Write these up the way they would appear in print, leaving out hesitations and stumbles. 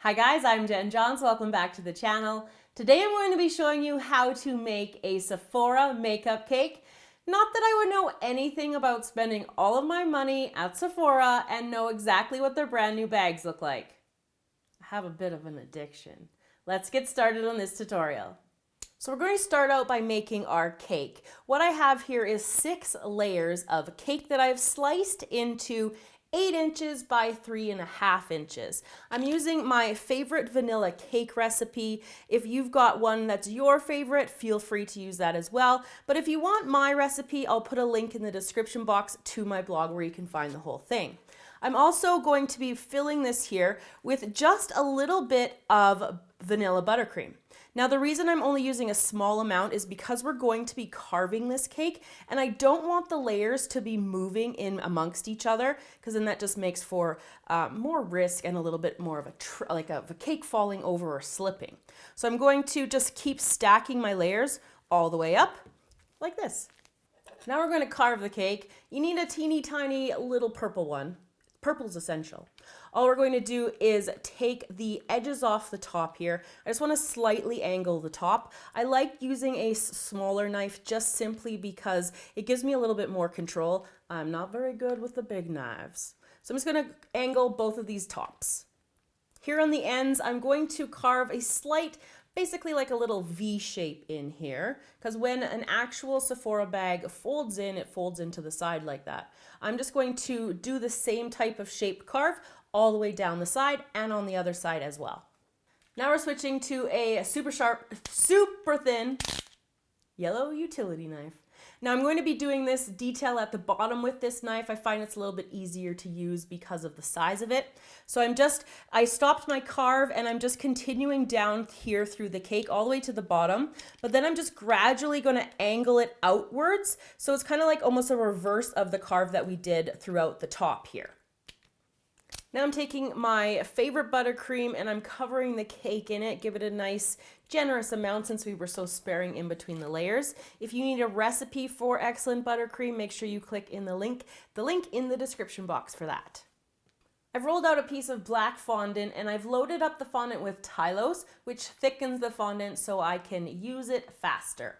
Hi guys, I'm Jenn Johns. Welcome back to the channel. Today I'm going to be showing you how to make a Sephora makeup cake. Not that I would know anything about spending all of my money at Sephora and know exactly what their brand new bags look like. I have a bit of an addiction. Let's get started on this tutorial. So we're going to start out by making our cake. What I have here is 6 layers of cake that I've sliced into 8 inches by 3.5 inches. I'm using my favorite vanilla cake recipe. If you've got one that's your favorite, feel free to use that as well. But if you want my recipe, I'll put a link in the description box to my blog where you can find the whole thing. I'm also going to be filling this here with just a little bit of vanilla buttercream. Now the reason I'm only using a small amount is because we're going to be carving this cake and I don't want the layers to be moving in amongst each other because then that just makes for more risk and a little bit more of a cake falling over or slipping. So I'm going to just keep stacking my layers all the way up like this. Now we're going to carve the cake. You need a teeny tiny little purple one. Purple's essential. All we're going to do is take the edges off the top here. I just want to slightly angle the top. I like using a smaller knife just simply because it gives me a little bit more control. I'm not very good with the big knives. So I'm just going to angle both of these tops. Here on the ends, I'm going to carve a slight, basically like a little V shape in here, because when an actual Sephora bag folds in, it folds into the side like that. I'm just going to do the same type of shape carve all the way down the side and on the other side as well. Now we're switching to a super sharp, super thin yellow utility knife. Now I'm going to be doing this detail at the bottom with this knife. I find it's a little bit easier to use because of the size of it. So I stopped my carve and I'm just continuing down here through the cake all the way to the bottom, but then I'm just gradually going to angle it outwards. So it's kind of like almost a reverse of the carve that we did throughout the top here. Now I'm taking my favorite buttercream and I'm covering the cake in it. Give it a nice generous amount since we were so sparing in between the layers. If you need a recipe for excellent buttercream, make sure you click in the link in the description box for that. I've rolled out a piece of black fondant and I've loaded up the fondant with Tylose, which thickens the fondant so I can use it faster.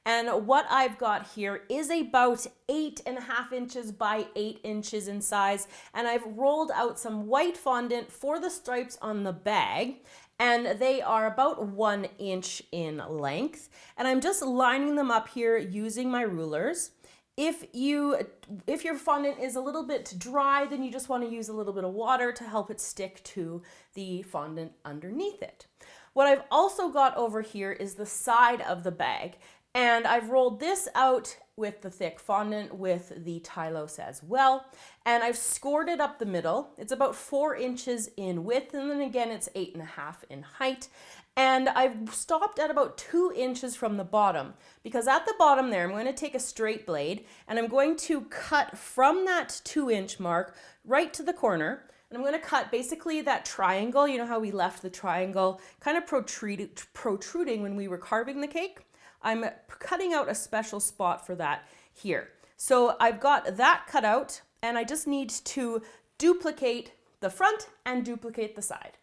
And what I've got here is about 8.5 inches by 8 inches in size. And I've rolled out some white fondant for the stripes on the bag. And they are about 1 inch in length. And I'm just lining them up here using my rulers. If your fondant is a little bit dry, then you just want to use a little bit of water to help it stick to the fondant underneath it. What I've also got over here is the side of the bag. And I've rolled this out with the thick fondant with the Tylose as well. And I've scored it up the middle. It's about 4 inches in width. And then again, it's 8.5 in height. And I've stopped at about 2 inches from the bottom because at the bottom there, I'm going to take a straight blade and I'm going to cut from that 2-inch mark right to the corner. And I'm going to cut basically that triangle. You know how we left the triangle kind of protruding when we were carving the cake? I'm cutting out a special spot for that here. So I've got that cut out and I just need to duplicate the front and duplicate the side.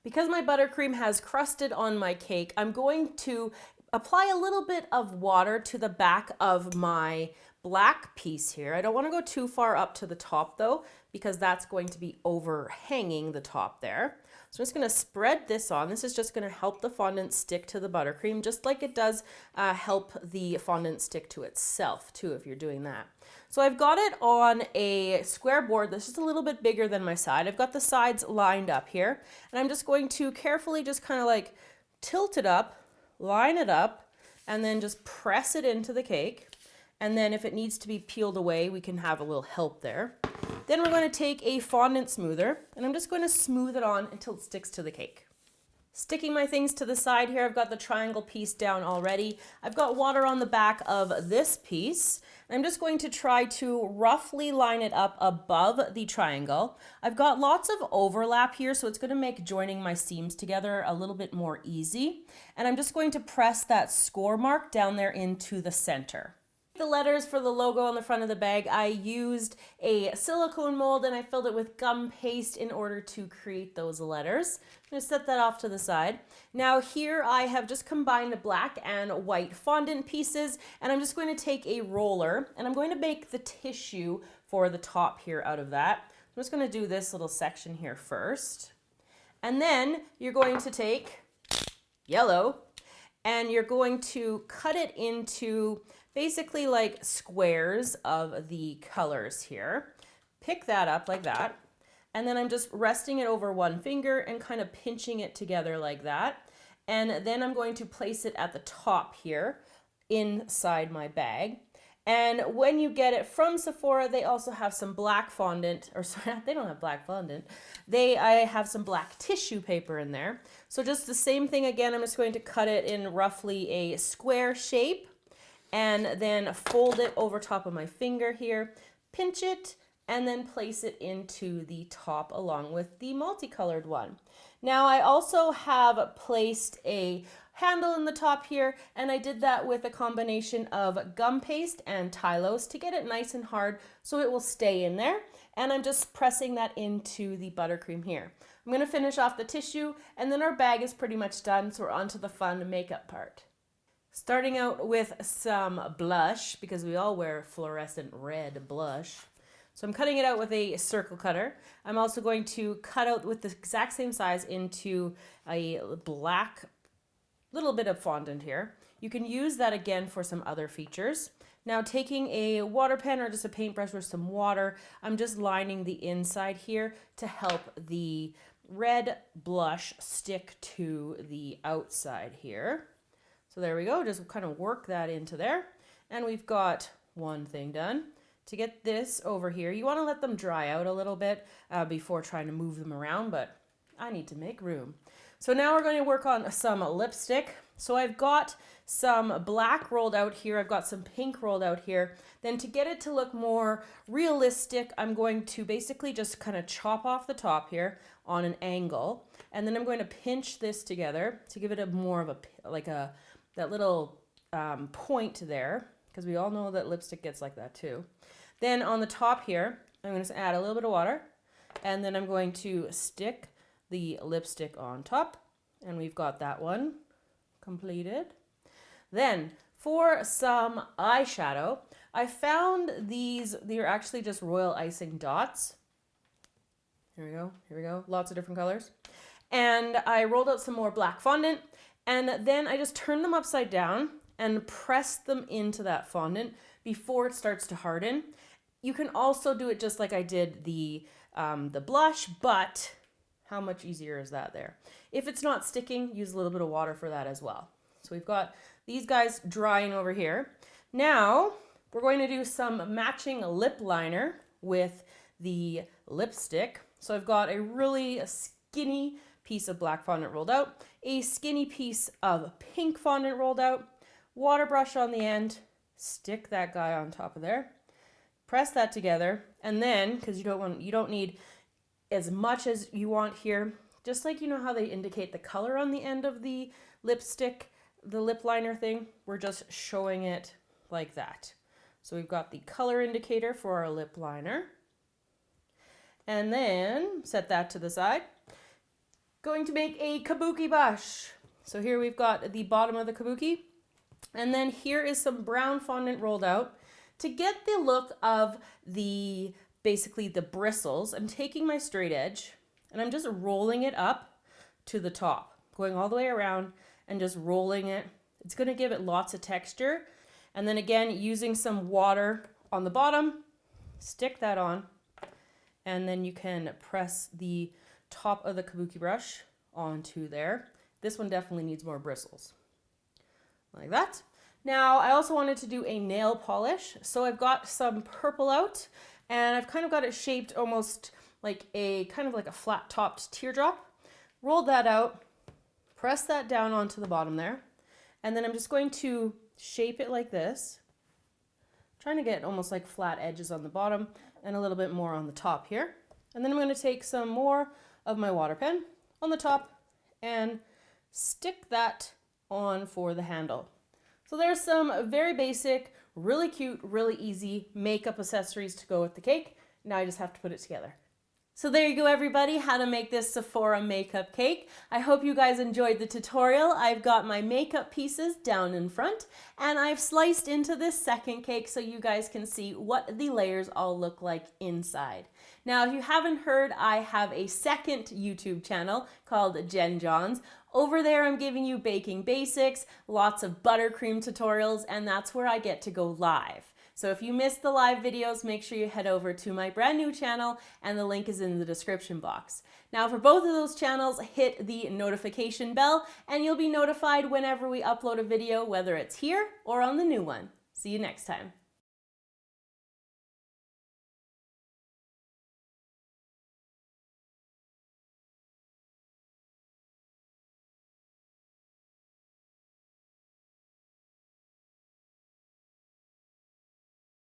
Because my buttercream has crusted on my cake, I'm going to apply a little bit of water to the back of my black piece here. I don't want to go too far up to the top though, because that's going to be overhanging the top there. So I'm just going to spread this on. This is just going to help the fondant stick to the buttercream, just like it does help the fondant stick to itself too, if you're doing that. So I've got it on a square board that's just a little bit bigger than my side. I've got the sides lined up here, and I'm just going to carefully just kind of like tilt it up, line it up, and then just press it into the cake. And then if it needs to be peeled away, we can have a little help there. Then we're going to take a fondant smoother and I'm just going to smooth it on until it sticks to the cake. Sticking my things to the side here, I've got the triangle piece down already. I've got water on the back of this piece. I'm just going to try to roughly line it up above the triangle. I've got lots of overlap here, so it's going to make joining my seams together a little bit more easy. And I'm just going to press that score mark down there into the center. The letters for the logo on the front of the bag, I used a silicone mold and I filled it with gum paste in order to create those letters. I'm going to set that off to the side. Now here I have just combined black and white fondant pieces, and I'm just going to take a roller and I'm going to make the tissue for the top here out of that. I'm just going to do this little section here first. And then you're going to take yellow and you're going to cut it into basically like squares of the colors here. Pick that up like that. And then I'm just resting it over one finger and kind of pinching it together like that. And then I'm going to place it at the top here inside my bag. And when you get it from Sephora, they also have some black fondant, or sorry, they don't have black fondant. I have some black tissue paper in there. So just the same thing again, I'm just going to cut it in roughly a square shape and then fold it over top of my finger here, pinch it, and then place it into the top along with the multicolored one. Now I also have placed a handle in the top here, and I did that with a combination of gum paste and Tylose to get it nice and hard so it will stay in there. And I'm just pressing that into the buttercream here. I'm going to finish off the tissue, and then our bag is pretty much done, so we're on to the fun makeup part. Starting out with some blush, because we all wear fluorescent red blush. So I'm cutting it out with a circle cutter. I'm also going to cut out with the exact same size into a black little bit of fondant here. You can use that again for some other features. Now taking a water pen or just a paintbrush with some water, I'm just lining the inside here to help the red blush stick to the outside here. So there we go, just kind of work that into there. And we've got one thing done. To get this over here, you want to let them dry out a little bit before trying to move them around, but I need to make room. So now we're going to work on some lipstick. So I've got some black rolled out here, I've got some pink rolled out here. Then to get it to look more realistic, I'm going to basically just kind of chop off the top here on an angle. And then I'm going to pinch this together to give it a more of that little point there, because we all know that lipstick gets like that too. Then on the top here, I'm going to add a little bit of water, and then I'm going to stick the lipstick on top, and we've got that one completed. Then for some eyeshadow, I found they're actually just royal icing dots. Here we go, lots of different colors. And I rolled out some more black fondant, and then I just turned them upside down and press them into that fondant before it starts to harden. You can also do it just like I did the blush, but how much easier is that there? If it's not sticking, use a little bit of water for that as well. So we've got these guys drying over here. Now we're going to do some matching lip liner with the lipstick. So I've got a really skinny piece of black fondant rolled out, a skinny piece of pink fondant rolled out, water brush on the end, stick that guy on top of there, press that together, and then, because you don't need as much as you want here, just like you know how they indicate the color on the end of the lipstick, the lip liner thing, we're just showing it like that. So we've got the color indicator for our lip liner, and then set that to the side. Going to make a kabuki blush. So here we've got the bottom of the kabuki, and then here is some brown fondant rolled out. To get the look of basically the bristles, I'm taking my straight edge and I'm just rolling it up to the top, going all the way around and just rolling it. It's going to give it lots of texture. And then again, using some water on the bottom, stick that on, and then you can press the top of the kabuki brush onto there. This one definitely needs more bristles, like that. Now I also wanted to do a nail polish, so I've got some purple out, and I've kind of got it shaped almost like a flat topped teardrop. Rolled that out, press that down onto the bottom there, and then I'm just going to shape it like this, trying to get almost like flat edges on the bottom and a little bit more on the top here. And then I'm going to take some more of my water pen on the top and stick that on for the handle. So there's some very basic Really cute, really easy makeup accessories to go with the cake. Now I just have to put it together. So there you go, everybody, how to make this Sephora makeup cake. I hope you guys enjoyed the tutorial. I've got my makeup pieces down in front, and I've sliced into this second cake so you guys can see what the layers all look like inside. Now, if you haven't heard, I have a second YouTube channel called Jenn Johns. Over there, I'm giving you baking basics, lots of buttercream tutorials, and that's where I get to go live. So if you missed the live videos, make sure you head over to my brand new channel, and the link is in the description box. Now for both of those channels, hit the notification bell and you'll be notified whenever we upload a video, whether it's here or on the new one. See you next time.